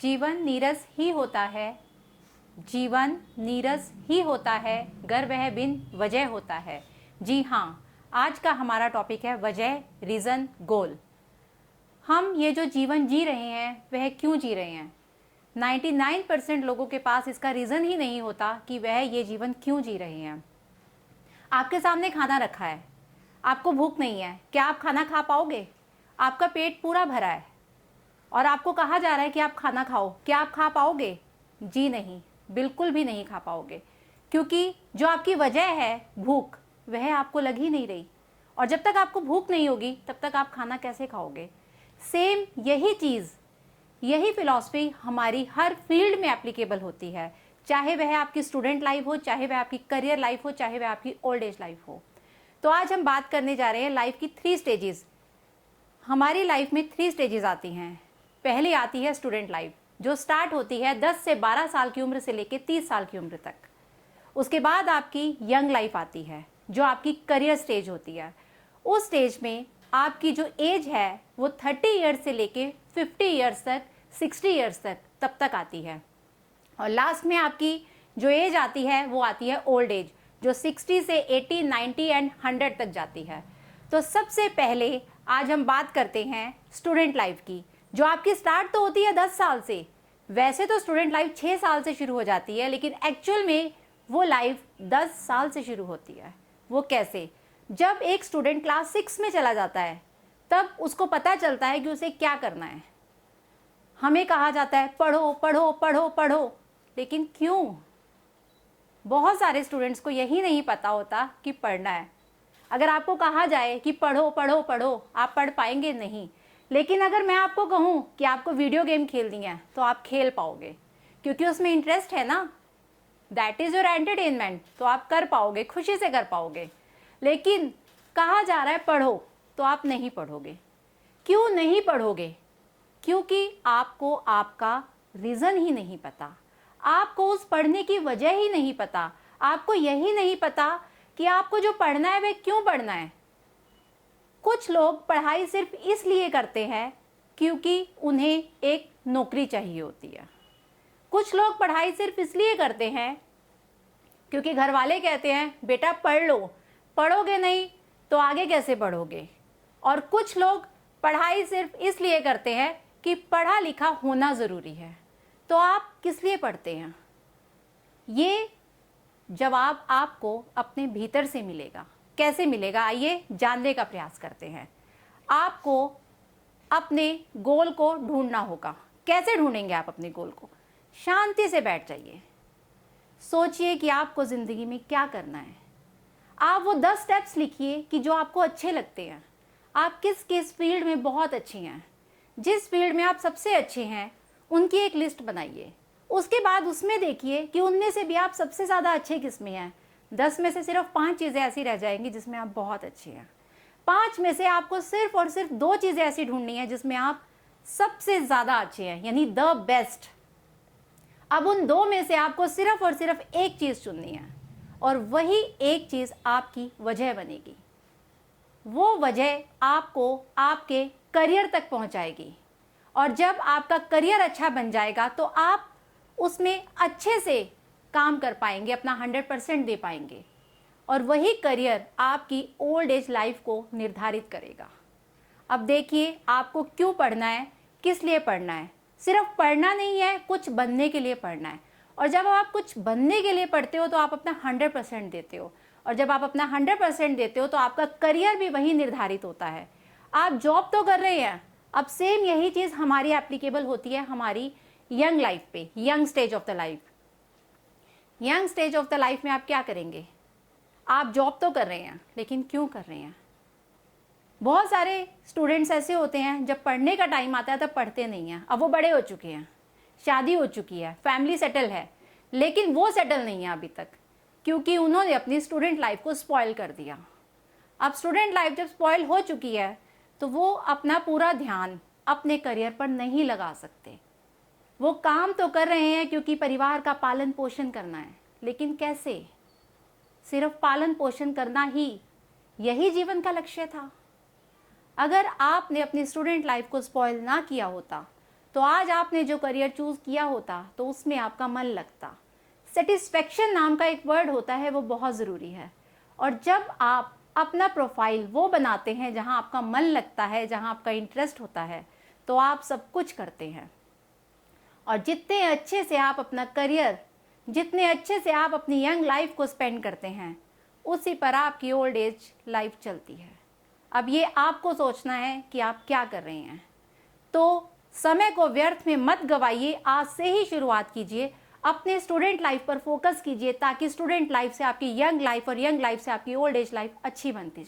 जीवन नीरस ही होता है, जीवन नीरस ही होता है, गर वह बिन वजह होता है। जी हाँ, आज का हमारा टॉपिक है वजह, रीज़न, गोल। हम ये जो जीवन जी रहे हैं वह क्यों जी रहे हैं? 99% लोगों के पास इसका रीज़न ही नहीं होता कि वह ये जीवन क्यों जी रहे हैं। आपके सामने खाना रखा है, आपको भूख नहीं है, क्या आप खाना खा पाओगे? आपका पेट पूरा भरा है और आपको कहा जा रहा है कि आप खाना खाओ, क्या आप खा पाओगे? जी नहीं, बिल्कुल भी नहीं खा पाओगे, क्योंकि जो आपकी वजह है भूख, वह आपको लग ही नहीं रही। और जब तक आपको भूख नहीं होगी तब तक आप खाना कैसे खाओगे? सेम यही चीज़, यही फिलॉसफी हमारी हर फील्ड में एप्लीकेबल होती है, चाहे वह आपकी स्टूडेंट लाइफ हो, चाहे वह आपकी करियर लाइफ हो, चाहे वह आपकी ओल्ड एज लाइफ हो। तो आज हम बात करने जा रहे हैं लाइफ की 3 स्टेजेस। हमारी लाइफ में 3 स्टेजेस आती हैं। पहली आती है स्टूडेंट लाइफ, जो स्टार्ट होती है 10 से 12 साल की उम्र से लेकर 30 साल की उम्र तक। उसके बाद आपकी यंग लाइफ आती है, जो आपकी करियर स्टेज होती है। उस स्टेज में आपकी जो एज है वो 30 ईयर्स से लेके 50 ईयर्स तक, 60 ईयर्स तक, तब तक आती है। और लास्ट में आपकी जो एज आती है वो आती है ओल्ड एज, जो 60 से 80, 90 एंड 100 तक जाती है। तो सबसे पहले आज हम बात करते हैं स्टूडेंट लाइफ की, जो आपकी स्टार्ट तो होती है 10 साल से। वैसे तो स्टूडेंट लाइफ 6 साल से शुरू हो जाती है, लेकिन एक्चुअल में वो लाइफ 10 साल से शुरू होती है। वो कैसे? जब एक स्टूडेंट क्लास 6 में चला जाता है तब उसको पता चलता है कि उसे क्या करना है। हमें कहा जाता है पढ़ो पढ़ो पढ़ो पढ़ो, लेकिन क्यों? बहुत सारे स्टूडेंट्स को यही नहीं पता होता कि पढ़ना है। अगर आपको कहा जाए कि पढ़ो पढ़ो पढ़ो, आप पढ़ पाएंगे नहीं। लेकिन अगर मैं आपको कहूँ कि आपको वीडियो गेम खेलनी है तो आप खेल पाओगे, क्योंकि उसमें इंटरेस्ट है ना, दैट इज़ योर एंटरटेनमेंट, तो आप कर पाओगे, खुशी से कर पाओगे। लेकिन कहा जा रहा है पढ़ो, तो आप नहीं पढ़ोगे। क्यों नहीं पढ़ोगे? क्योंकि आपको आपका रीज़न ही नहीं पता, आपको उस पढ़ने की वजह ही नहीं पता, आपको यही नहीं पता कि आपको जो पढ़ना है वह क्यों पढ़ना है। कुछ लोग पढ़ाई सिर्फ इसलिए करते हैं क्योंकि उन्हें एक नौकरी चाहिए होती है। कुछ लोग पढ़ाई सिर्फ इसलिए करते हैं क्योंकि घर वाले कहते हैं बेटा पढ़ लो, पढ़ोगे नहीं तो आगे कैसे पढ़ोगे। और कुछ लोग पढ़ाई सिर्फ इसलिए करते हैं कि पढ़ा लिखा होना ज़रूरी है। तो आप किस लिए पढ़ते हैं? ये जवाब आपको अपने भीतर से मिलेगा। कैसे मिलेगा, आइए जानने का प्रयास करते हैं। आपको अपने गोल को ढूंढना होगा। कैसे ढूंढेंगे आप अपने गोल को? शांति से बैठ जाइए, सोचिए कि आपको ज़िंदगी में क्या करना है। आप वो 10 स्टेप्स लिखिए कि जो आपको अच्छे लगते हैं। आप किस किस फील्ड में बहुत अच्छी हैं, जिस फील्ड में आप सबसे अच्छे हैं उनकी एक लिस्ट बनाइए। उसके बाद उसमें देखिए कि उनमें से भी आप सबसे ज़्यादा अच्छे किस में हैं। 10 में से सिर्फ 5 चीज़ें ऐसी रह जाएंगी जिसमें आप बहुत अच्छे हैं। 5 में से आपको सिर्फ और सिर्फ 2 चीज़ें ऐसी ढूंढनी है जिसमें आप सबसे ज़्यादा अच्छे हैं, यानी द बेस्ट। अब उन 2 में से आपको सिर्फ और सिर्फ एक चीज़ चुननी है, और वही एक चीज़ आपकी वजह बनेगी। वो वजह आपको आपके करियर तक पहुंचाएगी, और जब आपका करियर अच्छा बन जाएगा तो आप उसमें अच्छे से काम कर पाएंगे, अपना 100% दे पाएंगे, और वही करियर आपकी ओल्ड एज लाइफ को निर्धारित करेगा। अब देखिए आपको क्यों पढ़ना है, किस लिए पढ़ना है। सिर्फ पढ़ना नहीं है, कुछ बनने के लिए पढ़ना है। और जब आप कुछ बनने के लिए पढ़ते हो तो आप अपना 100% देते हो, और जब आप अपना 100% देते हो तो आपका करियर भी वही निर्धारित होता है। आप जॉब तो कर रहे हैं, अब सेम यही चीज़ हमारी एप्लीकेबल होती है हमारी यंग लाइफ पे, young stage of the life. Young stage of the life में आप क्या करेंगे? आप जॉब तो कर रहे हैं, लेकिन क्यों कर रहे हैं? बहुत सारे स्टूडेंट्स ऐसे होते हैं जब पढ़ने का टाइम आता है तब पढ़ते नहीं हैं। अब वो बड़े हो चुके हैं, शादी हो चुकी है, फैमिली सेटल है, लेकिन वो सेटल नहीं है अभी तक, क्योंकि उन्होंने अपनी स्टूडेंट लाइफ को स्पॉइल कर दिया। अब स्टूडेंट लाइफ जब स्पॉइल हो चुकी है तो वो अपना पूरा ध्यान अपने करियर पर नहीं लगा सकते। वो काम तो कर रहे हैं क्योंकि परिवार का पालन पोषण करना है, लेकिन कैसे? सिर्फ पालन पोषण करना ही यही जीवन का लक्ष्य था? अगर आपने अपनी स्टूडेंट लाइफ को स्पॉइल ना किया होता तो आज आपने जो करियर चूज़ किया होता तो उसमें आपका मन लगता। सेटिस्फेक्शन नाम का एक वर्ड होता है, वो बहुत ज़रूरी है। और जब आप अपना प्रोफाइल वो बनाते हैं जहां आपका मन लगता है, जहां आपका इंटरेस्ट होता है, तो आप सब कुछ करते हैं। और जितने अच्छे से आप अपना करियर, जितने अच्छे से आप अपनी यंग लाइफ को स्पेंड करते हैं, उसी पर आपकी ओल्ड एज लाइफ चलती है। अब ये आपको सोचना है कि आप क्या कर रहे हैं। तो समय को व्यर्थ में मत गवाइए, आज से ही शुरुआत कीजिए। अपने स्टूडेंट लाइफ पर फोकस कीजिए ताकि स्टूडेंट लाइफ से आपकी यंग लाइफ और यंग लाइफ से आपकी ओल्ड एज लाइफ अच्छी बनती जाए।